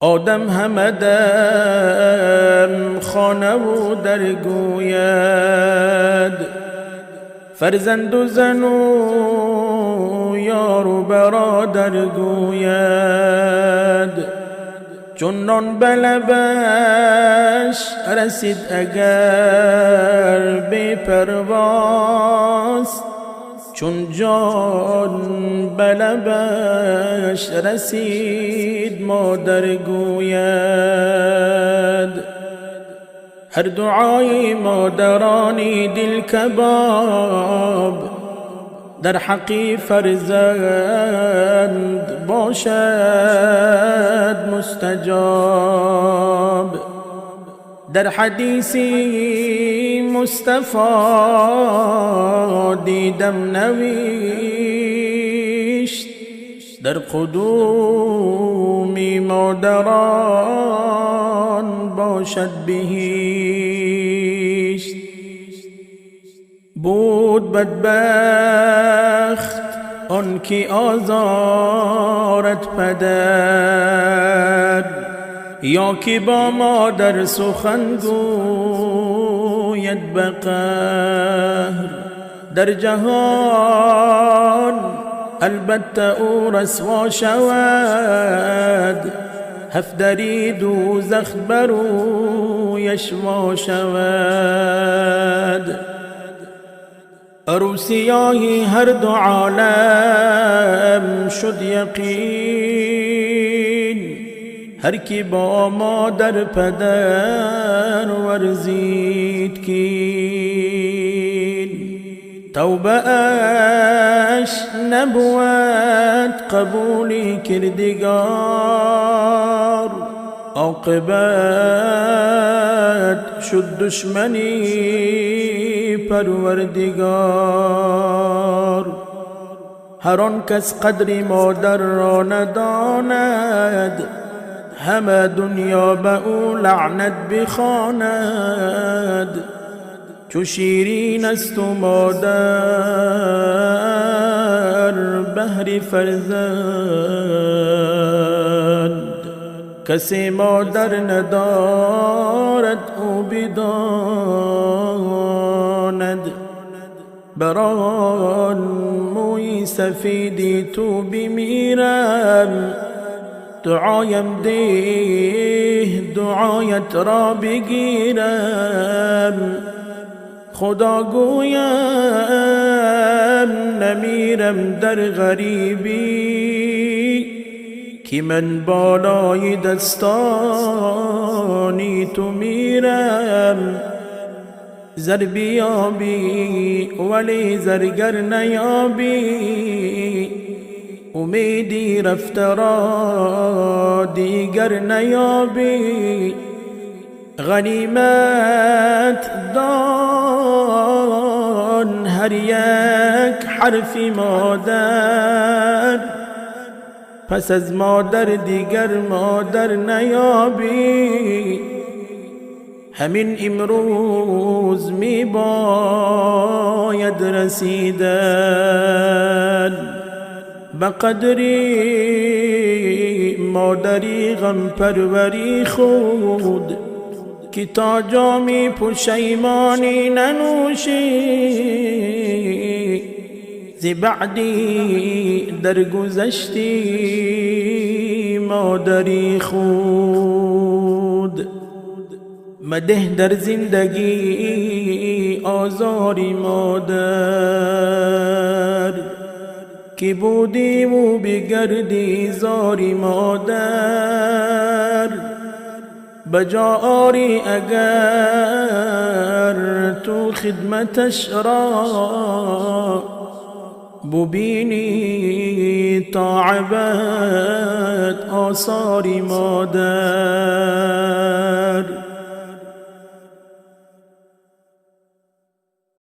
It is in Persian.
آدم همدم خانه و درگوید، فرزند و زن و یار و برادر گوید. چون نان به لبش رسید اگر بی پرواز، چون جان به لبش رسید مادر گوید. هر دعای مادرانی دل کباب، در حقی فرزند باشد مستجاب. در حدیثی مصطفی دیدم نوشت، در قدوم مادران باشد بهشت. بود بدبخت آن که آزارت پدر، یا که با مادر سخن گوید به قهر. در جهان البته او رسوا شود، هفت دری دوزخ برویش وا شود. عروسیای هر دو عالم شد یقین، هر کی با مادر پدر ورزید کین. توبه اش نبود قبولی کردگار، عاقبت شد دشمنی پروردگار. هر آن کس قدر مادر را نداند، همه دنیا به او لعنت بخواند. چو شیرین است و مادر بهر فرزند، کسی مادر ندارد او بداند. بران موی سفیدی تو بمیرم، دعایم ده دعایت را بگیرم. خدا گویم نمیرم در غریبی، که من بالای دستانی تو میرم. زر بیابی ولی زرگر نیابی، امیدی رفته را دیگر نیابی. غنیمت دان هر یک حرف مادر، پس از مادر دیگر مادر نیابی. همین امروز می باید رسیدن به قدری مادری غم پروری خود، که تا جامی پشیمانی ننوشی. ز بعدی در گذشتی مادری خود. مده در زندگی آزاری مادر، که بودی و بگردی زاری مادر. بجا آری اگر تو خدمتش را، ببینی تا ابد آثاری مادر.